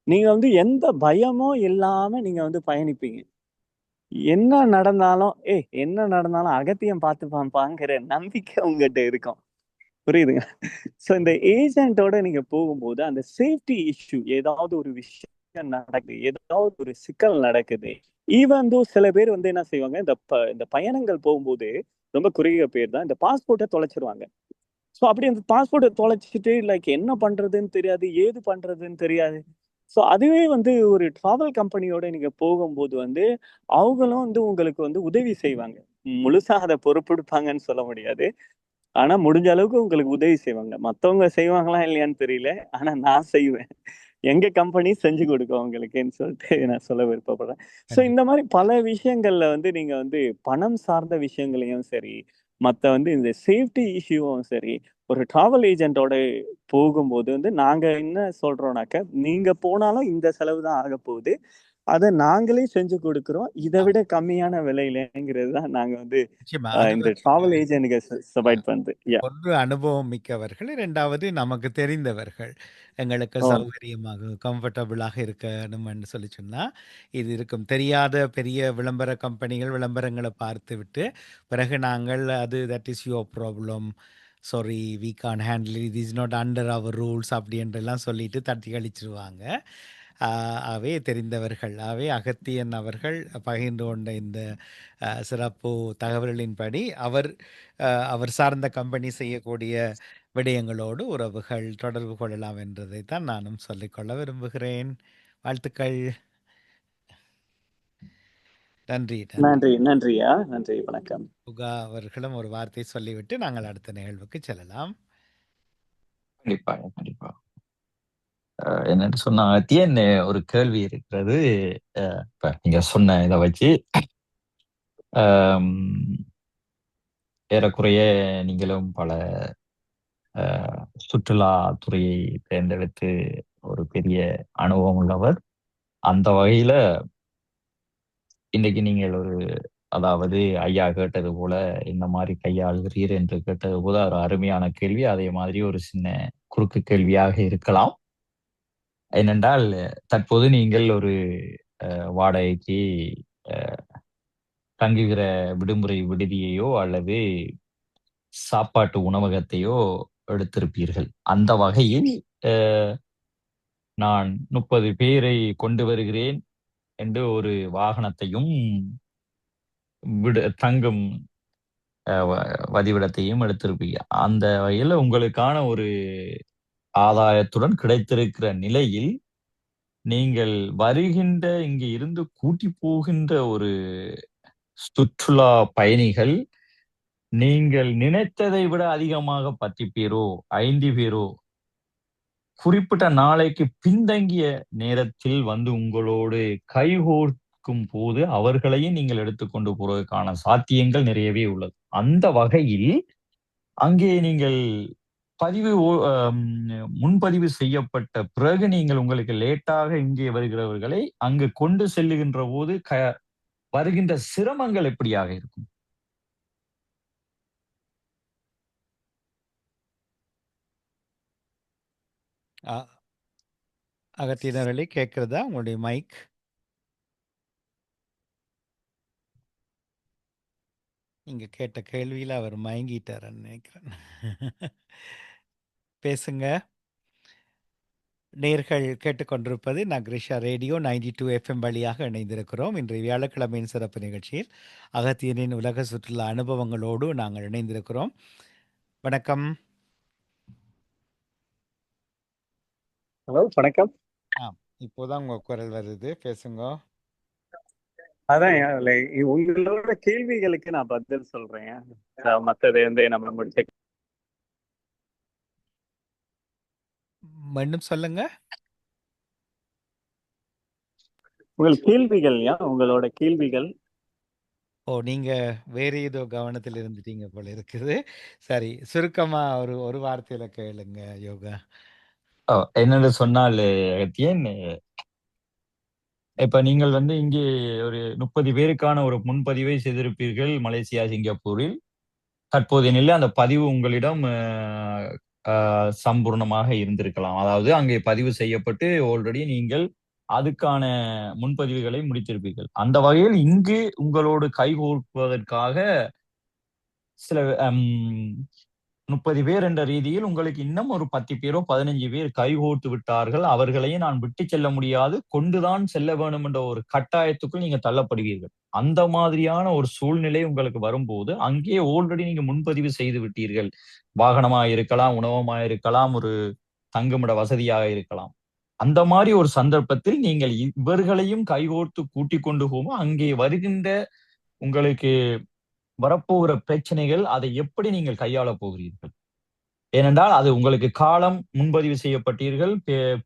நீங்க வந்து எந்த பயமும் இல்லாம நீங்க வந்து பயணிப்பீங்க. என்ன நடந்தாலும் அகத்தியன் பார்த்துப்பான்ப்பாங்கிற நம்பிக்கை உங்கட்ட இருக்கும். புரியுதுங்க. ஸோ இந்த ஏஜென்ட்டோட நீங்க போகும்போது, அந்த சேஃப்டி இஷ்யூ ஏதாவது ஒரு விஷயம் நடக்குது. ஏதாவது ஒரு சிக்கல் நடக்குது. ஈவன் தோ சில பேர் வந்து என்ன செய்வாங்க, இந்த பயணங்கள் போகும்போது, ரொம்ப குறுகிய பேர் தான். இந்த பாஸ்போர்ட்ட தொலைச்சிருவாங்க. ஸோ அப்படி அந்த பாஸ்போர்ட்ட தொலைச்சுட்டு லைக் என்ன பண்றதுன்னு தெரியாது. ஏது பண்றதுன்னு தெரியாது. ஸோ அதுவே வந்து ஒரு டிராவல் கம்பெனியோட நீங்க போகும்போது வந்து, அவங்களும் வந்து உங்களுக்கு வந்து உதவி செய்வாங்க. முழுசா அத பொறுப்பெடுப்பாங்கன்னு சொல்ல முடியாது. ஆனா முடிஞ்ச அளவுக்கு உங்களுக்கு உதவி செய்வாங்க. மத்தவங்க செய்வாங்களா இல்லையான்னு தெரியல. ஆனா நான் செய்வேன். எங்க கம்பெனி செஞ்சு கொடுக்கும் உங்களுக்குன்னு சொல்லிட்டு நான் சொல்ல விருப்பப்படுறேன். ஸோ இந்த கண்டிப்பா. மாரி பல விஷயங்கள்ல வந்து நீங்க வந்து பணம் சார்ந்த விஷயங்களையும் சரி, மத்த வந்து இந்த சேஃப்டி இஷ்யூவும் சரி, ஒரு டிராவல் ஏஜென்ட்டோட போகும்போது வந்து நாங்க என்ன சொல்றோம்னாக்க, நீங்க போனாலும் இந்த செலவு தான் ஆகப்போகுது. அத நாங்களே செஞ்சு கொடுக்குறோம். இத ஆமா. விட கம்மியான விலையிலங்கிறது தான் நாங்க வந்து நிச்சயமா. அது இந்த வந்து டிராவல் ஏஜென்ட்க்கு அ ப்ரொவைட் பண்றது. யாஹ்! 1 அனுபவம் மிக்கவர்கள், 2வது நமக்கு தெரிந்தவர்கள். எங்களுக்கு ஓ! சௌகரியமாக, கம்ஃபர்டபுளாக இருக்கணும்னு சொல்லி சொன்னா, இது இருக்கும். தெரியாத பெரிய விளம்பர கம்பெனிகள் விளம்பரங்கள பார்த்துவிட்டு, பிறகு நாங்கள் அது that is your problem. Sorry we can't handle it. Is not under our rules அப்படி என்றெல்லாம் சொல்லிட்டு தட்டி கழிச்சுருவாங்க. ஆகவே தெரிந்தவர்கள். ஆகவே அகத்தியன் அவர்கள் பகிர்ந்து கொண்ட இந்த சிறப்பு தகவல்களின்படி அவர் சார்ந்த கம்பெனி செய்யக்கூடிய விடயங்களோடு உறவுகள் தொடர்பு கொள்ளலாம் என்றதை தான் நானும் சொல்லிக்கொள்ள விரும்புகிறேன். வாழ்த்துக்கள். நன்றி, நன்றி. நன்றி, நன்றியா. நன்றி. வணக்கம். உகா அவர்களும் ஒரு வார்த்தை சொல்லிவிட்டு நாங்கள் அடுத்த நிகழ்வுக்கு செல்லலாம். கண்டிப்பாக, கண்டிப்பா. என்னன்னு சொன்னா, அத்தியன் ஒரு கேள்வி இருக்கிறது. இப்ப நீங்க சொன்ன இத வச்சு, அம் ஏறக்குறைய நீங்களும் பல சுற்றுலா துறையை தேர்ந்தெடுத்து ஒரு பெரிய அனுபவம் உள்ளவர். அந்த வகையில இன்னைக்கு நீங்கள் அதாவது ஐயா கேட்டது போல இந்த மாரி கையாளுகிறீர் என்று கேட்டது போல ஒரு அருமையான கேள்வி. அதே மாதிரி ஒரு சின்ன குறுக்கு கேள்வியாக இருக்கலாம். ஏனென்றால், தற்போது நீங்கள் ஒரு வாடகைக்கு அ தங்குகிற விடுமுறை விடுதியையோ அல்லது சாப்பாட்டு உணவகத்தையோ எடுத்திருப்பீர்கள். அந்த வகையில் அ நான் 30 பேரை கொண்டு வருகிறேன் என்று ஒரு வாகனத்தையும், தங்கும் அ வ வதிவிடத்தையும் எடுத்திருப்பீங்க. அந்த வகையில உங்களுக்கான ஒரு ஆதாயத்துடன் கிடைத்திருக்கிற நிலையில், நீங்கள் வருகின்ற இங்கே இருந்து கூட்டி போகின்ற ஒரு சுற்றுலா பயணிகள், நீங்கள் நினைத்ததை விட அதிகமாக 10 பேரோ, 5 பேரோ, குறிப்பிட்ட நாளைக்கு பின்தங்கிய நேரத்தில் வந்து உங்களோடு கைகோர்க்கும் போது, அவர்களையும் நீங்கள் எடுத்துக்கொண்டு போறதுக்கான சாத்தியங்கள் நிறையவே உள்ளது. அந்த வகையில், அங்கே நீங்கள் பதிவு ஒ அம் முன்பதிவு செய்யப்பட்ட பிறகு நீங்கள் உங்களுக்கு லேட்டாக இங்கே வருகிறவர்களை அங்கு கொண்டு செல்லுகின்ற போது, வருகின்ற சிரமங்கள் எப்படியாக இருக்கும்? அ அகத்தியன் அவர்களே கேட்கிறதா உங்களுடைய மைக்? நீங்க கேட்ட கேள்வியில அவர் மயங்கிட்டாருன்னு நினைக்கிறேன். பேசுங்க. நேர்கள் கேட்டுக்கொண்டிருப்பது நக்ரிஷா ரேடியோ 92 எஃப்எம் வழியாக இணைந்திருக்கிறோம். இன்றைய வியாழக்கிழமையின் சிறப்பு நிகழ்ச்சியில் அகத்தியனின் உலக சுற்றுலா அனுபவங்களோடு நாங்கள் இணைந்திருக்கிறோம். வணக்கம். ஹலோ, வணக்கம். இப்போதான் உங்க குரல் வருது. பேசுங்க. அதான் உங்களோட கேள்விகளுக்கு நான் பதில் சொல்றேன். மத்தது வந்து நம்ம முடிச்சு மீண்டும் சொல்லுங்க. உங்கள் கேள்விகள் உங்களோட கேள்விகள். நீங்க வேற ஏதோ கவனத்தில் இருந்துட்டீங்க போல இருக்குது. சரி, சுருக்கமா ஒரு வார்த்தையில கேளுங்க யோகா. என்னென்று சொன்னால், அகத்தியன், இப்ப நீங்கள் வந்து இங்கே ஒரு 30 பேருக்கான ஒரு முன்பதிவை செய்திருப்பீர்கள் மலேசியா, சிங்கப்பூரில். தற்போதைய நிலையில் அந்த பதிவு உங்களிடம் சம்பூர்ணமாக இருந்திருக்கலாம். அதாவது அங்கே பதிவு செய்யப்பட்டு ஆல்ரெடி நீங்கள் அதுக்கான முன்பதிவுகளை முடித்திருப்பீர்கள். அந்த வகையில் இங்கு உங்களோடு கைகோர்ப்பதற்காக சில 30 பேர் என்ற ரீதியில் உங்களுக்கு இன்னும் ஒரு 10 பேரோ 15 பேர் கைகோர்த்து விட்டார்கள். அவர்களையும் நான் விட்டு செல்ல முடியாது, கொண்டுதான் செல்ல வேண்டும் என்ற ஒரு கட்டாயத்துக்குள் நீங்க தள்ளப்படுவீர்கள். அந்த மாதிரியான ஒரு சூழ்நிலை உங்களுக்கு வரும்போது, அங்கே ஆல்ரெடி நீங்க முன்பதிவு செய்து விட்டீர்கள். வாகனமா இருக்கலாம், உணவமா இருக்கலாம், ஒரு தங்குமிட வசதியாக இருக்கலாம். அந்த மாரி ஒரு சந்தர்ப்பத்தில் நீங்கள் இவர்களையும் கைகோர்த்து கூட்டிக் கொண்டு போகும் அங்கே வருகின்ற உங்களுக்கு வரப்போகிற பிரச்சனைகள், அதை எப்படி நீங்கள் கையாள போகிறீர்கள்? ஏனென்றால் அது உங்களுக்கு காலம் முன்பதிவு செய்யப்பட்டீர்கள்.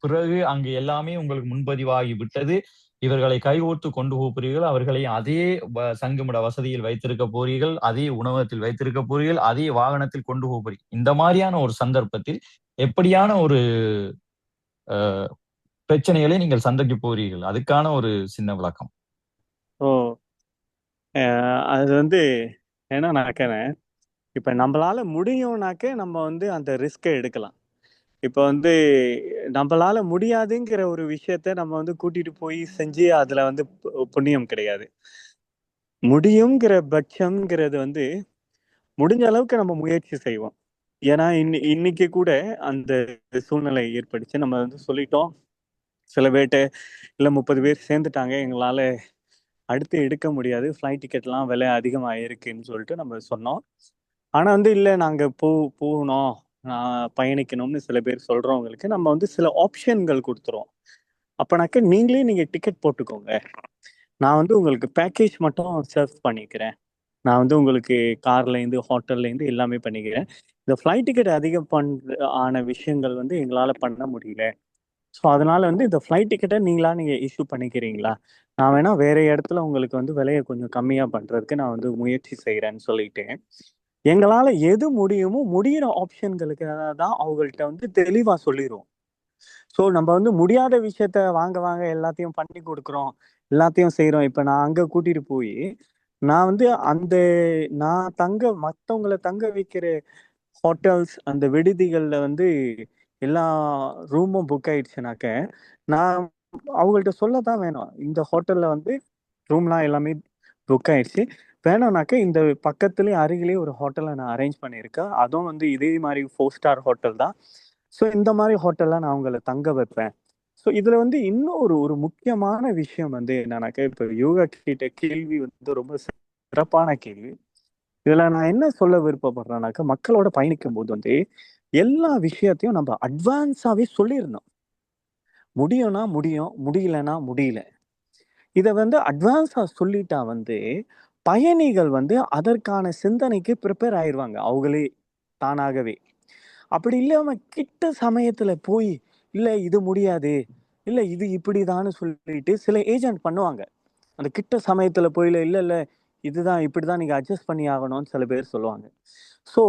பிறகு அங்கு எல்லாமே உங்களுக்கு முன்பதிவாகி விட்டது. இவர்களை கைகோர்த்து கொண்டு போகிறீர்கள். அவர்களை அதே தங்குமிட வசதியில் வைத்திருக்க போறீர்கள். அதே உணவகத்தில் வைத்திருக்க போறீர்கள். அதே வாகனத்தில் கொண்டு போகிறீர்கள். இந்த மாதிரியான ஒரு சந்தர்ப்பத்தில் எப்படியான ஒரு பிரச்சனைகளை நீங்கள் சந்திக்க போகிறீர்கள்? அதுக்கான ஒரு சின்ன விளக்கம். ஓ அது வந்து என்னன்னாக்க, இப்ப நம்மளால முடியும்னாக்க நம்ம வந்து அந்த ரிஸ்கை எடுக்கலாம். இப்ப வந்து நம்மளால முடியாதுங்கிற ஒரு விஷயத்த நம்ம வந்து கூட்டிட்டு போய் செஞ்சு அதுல வந்து புண்ணியம் கிடையாது. முடியுங்கிற பட்சம்ங்கிறது வந்து முடிஞ்ச அளவுக்கு நம்ம முயற்சி செய்வோம். ஏன்னா இன்னைக்கு கூட அந்த சூழ்நிலை ஏற்பட்டுச்சு. நம்ம வந்து சொல்லிட்டோம், சில பேர்ட்ட இல்ல 30 பேர் சேர்ந்துட்டாங்க, எங்களால அடுத்து எடுக்க முடியாது, ஃப்ளைட் டிக்கெட்லாம் விலை அதிகமாக இருக்குன்னு சொல்லிட்டு நம்ம சொன்னோம். ஆனா வந்து இல்ல நாங்க போகணும், பயணிக்கணும்னு சில பேர் சொல்றவங்களுக்கு நம்ம வந்து சில ஆப்ஷன்கள் கொடுத்துருவோம். அப்பனாக்க நீங்க டிக்கெட் போட்டுக்கோங்க, நான் வந்து உங்களுக்கு பேக்கேஜ் மட்டும் சர்வ் பண்ணிக்கிறேன், நான் வந்து உங்களுக்கு கார்லேருந்து ஹோட்டல்லேருந்து எல்லாமே பண்ணிக்கிறேன், இந்த ஃப்ளைட் டிக்கெட் அதிகம் ஆன விஷயங்கள் வந்து எங்களால் பண்ண முடியல, ஸோ அதனால வந்து இந்த ஃப்ளைட் டிக்கெட்டை நீங்க இஷ்யூ பண்ணிக்கிறீங்களா, நான் வேணா வேற இடத்துல உங்களுக்கு வந்து விலையை கொஞ்சம் கம்மியா பண்றதுக்கு நான் வந்து முயற்சி செய்யறேன்னு சொல்லிட்டு எங்களால எது முடியுமோ முடியிற ஆப்ஷன்களுக்கு தான் அவங்கள்ட்ட வந்து தெளிவா சொல்லிடுவோம். ஸோ நம்ம வந்து முடியாத விஷயத்த வாங்க எல்லாத்தையும் பண்ணி கொடுக்குறோம், எல்லாத்தையும் செய்யறோம். இப்ப நான் அங்க கூட்டிட்டு போய் நான் வந்து அந்த மற்றவங்களை தங்க வைக்கிற ஹோட்டல்ஸ், அந்த விடுதிகள்ல வந்து எல்லா ரூமும் புக் ஆயிடுச்சுனாக்க நான் அவங்கள்ட்ட சொல்லத்தான் வேணும், இந்த ஹோட்டல்ல வந்து ரூம்லாம் எல்லாமே புக் ஆயிடுச்சு, வேணும்னாக்க இந்த பக்கத்துலேயும் அருகிலேயே ஒரு ஹோட்டலை நான் அரேஞ்ச் பண்ணியிருக்கேன், அதுவும் வந்து இதே மாதிரி 4 ஸ்டார் ஹோட்டல் தான், ஸோ இந்த மாதிரி ஹோட்டலில் நான் உங்களை தங்க வைப்பேன். ஸோ இதுல வந்து இன்னும் ஒரு முக்கியமான விஷயம் வந்து என்னன்னாக்க, இப்போ யோகா கிட்ட கேள்வி வந்து ரொம்ப சிறப்பான கேள்வி. இதுல நான் என்ன சொல்ல விருப்பப்படுறேன்னாக்க, மக்களோட பயணிக்கும் போது வந்து எல்லா விஷயத்தையும் நம்ம அட்வான்ஸாவே சொல்லிடணும். முடியும்னா முடியும், முடியலன்னா முடியல. இதை வந்து அட்வான்ஸா சொல்லிட்டா வந்து பயணிகள் வந்து அதற்கான சிந்தனைக்கு ப்ரிப்பேர் ஆயிடுவாங்க அவங்களே தானாகவே. அப்படி இல்லாம கிட்ட சமயத்துல போய் இல்ல இது முடியாது, இல்ல இது இப்படிதான்னு சொல்லிட்டு சில ஏஜென்ட் பண்ணுவாங்க. அந்த கிட்ட சமயத்துல போய் இல்ல இல்ல இதுதான் இப்படிதான் நீங்க அட்ஜஸ்ட் பண்ணி ஆகணும்னு சில பேர் சொல்லுவாங்க. ஸோ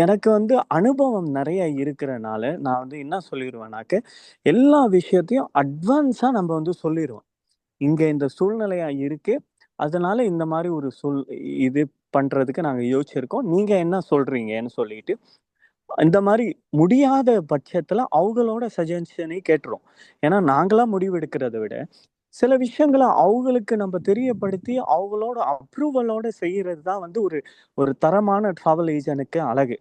எனக்கு வந்து அனுபவம் நிறைய இருக்கிறனால நான் வந்து என்ன சொல்லிடுவேனாக்க, எல்லா விஷயத்தையும் அட்வான்ஸா நம்ம வந்து சொல்லிடுவோம். இங்க இந்த சூழ்நிலையா இருக்கு, அதனால இந்த மாதிரி ஒரு இது பண்றதுக்கு நாங்க யோசிச்சிருக்கோம், நீங்க என்ன சொல்றீங்கன்னு சொல்லிட்டு இந்த மாதிரி முடியாத பட்சத்துல அவங்களோட சஜஷனை கேட்டுரும். ஏன்னா நாங்களா முடிவு எடுக்கிறத விட சில விஷயங்களை அவங்களுக்கு நம்ம தெரியப்படுத்தி அவங்களோட அப்ரூவலோட செய்யறது தான் வந்து ஒரு ஒரு தரமான டிராவல் ஏஜென்ட்டுக்கு அழகு.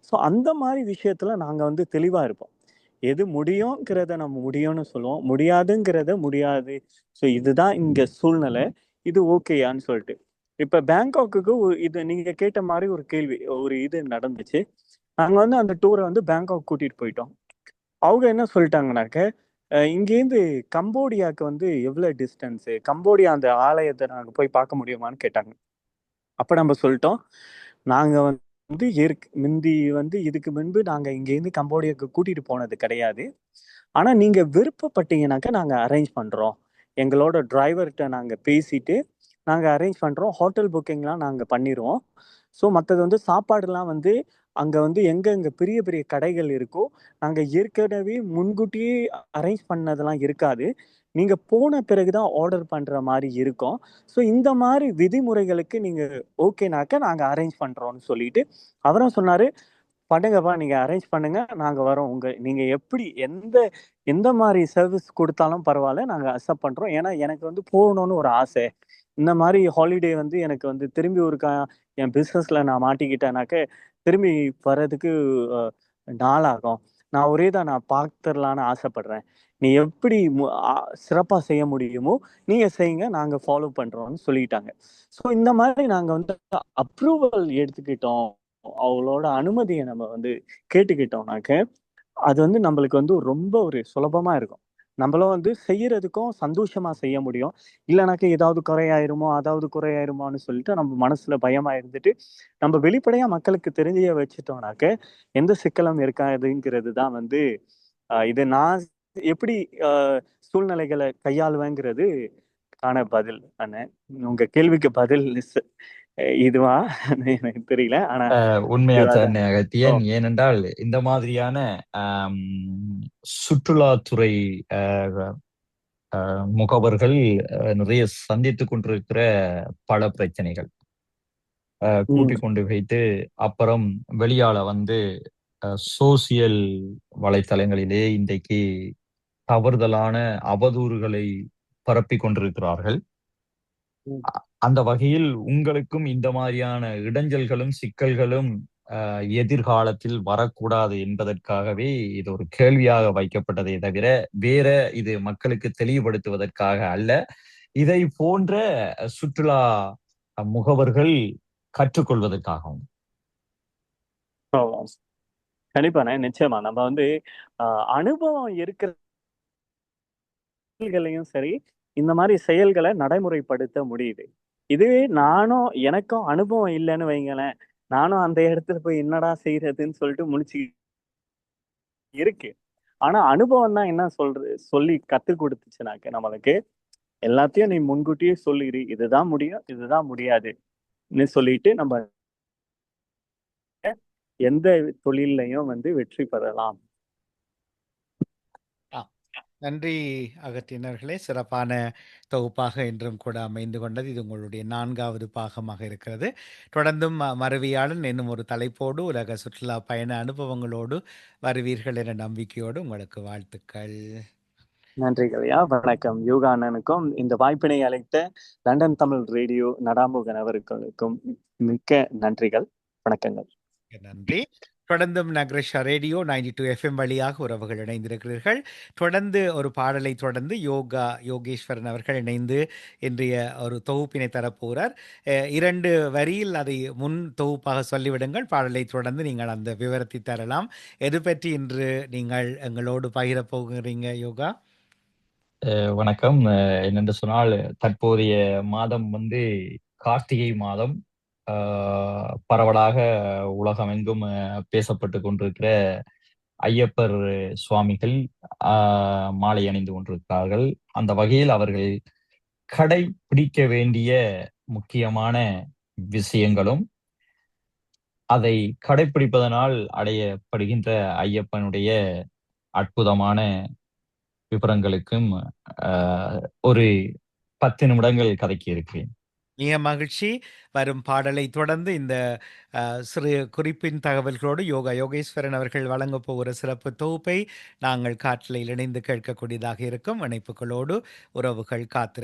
ஸோ அந்த மாதிரி விஷயத்துல நாங்க வந்து தெளிவா இருப்போம். எது முடியுங்கிறத நம்ம முடியும்னு சொல்லுவோம், முடியாதுங்கிறத முடியாது, ஸோ இதுதான் இங்க சூழ்நிலை, இது ஓகேயான்னு சொல்லிட்டு. இப்ப பேங்காக்குக்கு இது நீங்க கேட்ட மாதிரி ஒரு கேள்வி, ஒரு இது நடந்துச்சு. நாங்க வந்து அந்த டூரை வந்து பேங்காக் கூட்டிட்டு போயிட்டோம். அவங்க என்ன சொல்லிட்டாங்கனாக்க, இங்கேருந்து கம்போடியாவுக்கு வந்து எவ்வளோ டிஸ்டன்ஸு, கம்போடியா அந்த ஆலயத்தை நாங்கள் போய் பார்க்க முடியுமான்னு கேட்டாங்க. அப்போ நம்ம சொல்லிட்டோம், நாங்கள் வந்து இதுக்கு முன்பு நாங்கள் இங்கேருந்து கம்போடியாவுக்கு கூட்டிட்டு போனது கிடையாது, ஆனால் நீங்கள் விருப்பப்பட்டீங்கன்னாக்கா நாங்கள் அரேஞ்ச் பண்ணுறோம், எங்களோட டிரைவர்கிட்ட நாங்கள் பேசிட்டு நாங்கள் அரேஞ்ச் பண்ணுறோம், ஹோட்டல் புக்கிங்லாம் நாங்கள் பண்ணிடுவோம். ஸோ மற்றது வந்து சாப்பாடுலாம் வந்து அங்கே வந்து எங்கெங்கே பெரிய பெரிய கடைகள் இருக்கோ நாங்கள் ஏற்கனவே முன்கூட்டியே அரேஞ்ச் பண்ணதெல்லாம் இருக்காது, நீங்கள் போன பிறகு தான் ஆர்டர் பண்ணுற மாதிரி இருக்கும். ஸோ இந்த மாதிரி விதிமுறைகளுக்கு நீங்கள் ஓகேனாக்கா நாங்கள் அரேஞ்ச் பண்ணுறோன்னு சொல்லிட்டு அவரும் சொன்னார், பண்ணுங்கப்பா நீங்கள் அரேஞ்ச் பண்ணுங்க, நாங்கள் வரோம், நீங்கள் எப்படி எந்த எந்த மாதிரி சர்வீஸ் கொடுத்தாலும் பரவாயில்ல, நாங்கள் அக்செப்ட் பண்ணுறோம். ஏன்னா எனக்கு வந்து போகணுன்னு ஒரு ஆசை, இந்த மாதிரி ஹாலிடே வந்து எனக்கு வந்து திரும்பி என் பிஸ்னஸில் நான் மாட்டிக்கிட்டேனாக்க திரும்பி வர்றதுக்கு நாளாகும், நான் ஒரே தான் நான் பார்த்துடலான்னு ஆசைப்படுறேன், நீ எப்படி சிறப்பாக செய்ய முடியுமோ நீங்கள் செய்யுங்க, நாங்கள் ஃபாலோ பண்ணுறோம்னு சொல்லிட்டாங்க. ஸோ இந்த மாதிரி நாங்கள் வந்து அப்ரூவல் எடுத்துக்கிட்டோம், அவங்களோட அனுமதியை நம்ம வந்து கேட்டுக்கிட்டோம்னாக்க அது வந்து நம்மளுக்கு வந்து ரொம்ப ஒரு சுலபமா இருக்கும். நம்மளும் வந்து செய்யறதுக்கும் சந்தோஷமா செய்ய முடியும். இல்லைனாக்கா ஏதாவது குறையாயிருமோ அதாவது குறையாயிருமோன்னு சொல்லிட்டு நம்ம மனசுல பயமா இருந்துட்டு நம்ம வெளிப்படையா மக்களுக்கு தெரிய வச்சுட்டோம்னாக்க எந்த சிக்கலும் இருக்காதுங்கிறது தான் வந்து இது நான் எப்படி சூழ்நிலைகளை கையாளுவேங்கிறது காண பதில் அண்ணே. உங்க கேள்விக்கு பதில் இதுவா எனக்கு தெரியல. ஆனா உண்மையா இதுவாதான். தான் ஓ, அகத்தியன். ஏனென்றால் இந்த மாதிரியான ஆம், சுற்றுலாத்துறை முகவர்கள் நிறைய சந்தித்துக் கொண்டிருக்கிற பல பிரச்சனைகள் ம், கூட்டிக் கொண்டு வைத்து அப்புறம் வெளியால வந்து சோசியல் வலைத்தளங்களிலே இன்றைக்கு தவறுதலான அவதூறுகளை பரப்பிக் கொண்டிருக்கிறார்கள். ம். அந்த வகையில் உங்களுக்கும் இந்த மாதிரியான இடைஞ்சல்களும் சிக்கல்களும் எதிர்காலத்தில் வரக்கூடாது என்பதற்காகவே இது ஒரு கேள்வியாக வைக்கப்பட்டதே தவிர வேற இது மக்களுக்கு தெளிவுபடுத்துவதற்காக அல்ல. இதை போன்ற சுற்றுலா முகவர்கள் கற்றுக்கொள்வதற்காகவும். ஓ, கண்டிப்பாண்ணே, நிச்சயமா நம்ம வந்து அனுபவம் இருக்கிற செயல்களையும் சரி இந்த மாதிரி செயல்களை நடைமுறைப்படுத்த முடியுது. இதுவே நானும் எனக்கும் அனுபவம் இல்லைன்னு வைங்களேன், நானும் அந்த இடத்துல போய் என்னடா செய்யறதுன்னு சொல்லிட்டு முழிச்சு இருக்கு. ஆனா அனுபவம் தான் என்ன சொல்லி கத்து கொடுத்துச்சுனாக்க நம்மளுக்கு எல்லாத்தையும் நீ முன்கூட்டியே சொல்லிடு, இதுதான் முடியும் இதுதான் முடியாதுன்னு சொல்லிட்டு நம்ம எந்த தொழிலையும் வந்து வெற்றி பெறலாம். ஆ. நன்றி அகத்தினர்களே. சிறப்பான தொகுப்பாக இன்றும் கூட அமைந்து கொண்டது. இது உங்களுடைய 4வது பாகமாக இருக்கிறது. தொடர்ந்தும் மறவியாளன் என்னும் ஒரு தலைப்போடு உலக சுற்றுலா பயண அனுபவங்களோடு வருவீர்கள் என்ற நம்பிக்கையோடு உங்களுக்கு வாழ்த்துக்கள். நன்றிகளையா, வணக்கம். யோகா அண்ணனுக்கும் இந்த வாய்ப்பினை அளித்த லண்டன் தமிழ் ரேடியோ நடாமுகன் அவர்களுக்கும் மிக்க நன்றிகள், வணக்கங்கள். நன்றி. தொடர்ந்தும் நக்ரஷா ரேடியோ 92 எஃப்எம் வழியாக உறவுகள் இணைந்திருக்கிறீர்கள். தொடர்ந்து ஒரு பாடலை தொடர்ந்து யோகேஸ்வரன் அவர்கள் இணைந்து இன்றைய ஒரு தொகுப்பினை தரப்போகிறார். 2 வரியில் அதை முன் தொகுப்பாக சொல்லிவிடுங்கள். பாடலை தொடர்ந்து நீங்கள் அந்த விவரத்தை தரலாம். எது பற்றி இன்று நீங்கள் எங்களோடு பகிரப் போகிறீங்க யோகா? வணக்கம். என்னென்று சொன்னால் தற்போதைய மாதம் வந்து கார்த்திகை மாதம். பரவலாக உலகமெங்கும் பேசப்பட்டு கொண்டிருக்கிற ஐயப்பர் சுவாமிகள் மாலை அணிந்து கொண்டிருக்கிறார்கள். அந்த வகையில் அவர்கள் கடைபிடிக்க வேண்டிய முக்கியமான விஷயங்களும் அதை கடைபிடிப்பதனால் அடையப்படுகின்ற ஐயப்பனுடைய அற்புதமான விவரங்களுக்கும் ஒரு 10 நிமிடங்கள் கதைக்கு இருக்கிறேன். மிக மகிழ்ச்சி. வரும் பாடலை தொடர்ந்து இந்த சிறு குறிப்பின் தகவல்களோடு யோகேஸ்வரன் அவர்கள் வழங்கப் போகிற சிறப்பு தொகுப்பை நாங்கள் காற்றலையில் இணைந்து கேட்கக்கூடியதாக இருக்கும். இணைப்புகளோடு உறவுகள் காத்திருக்க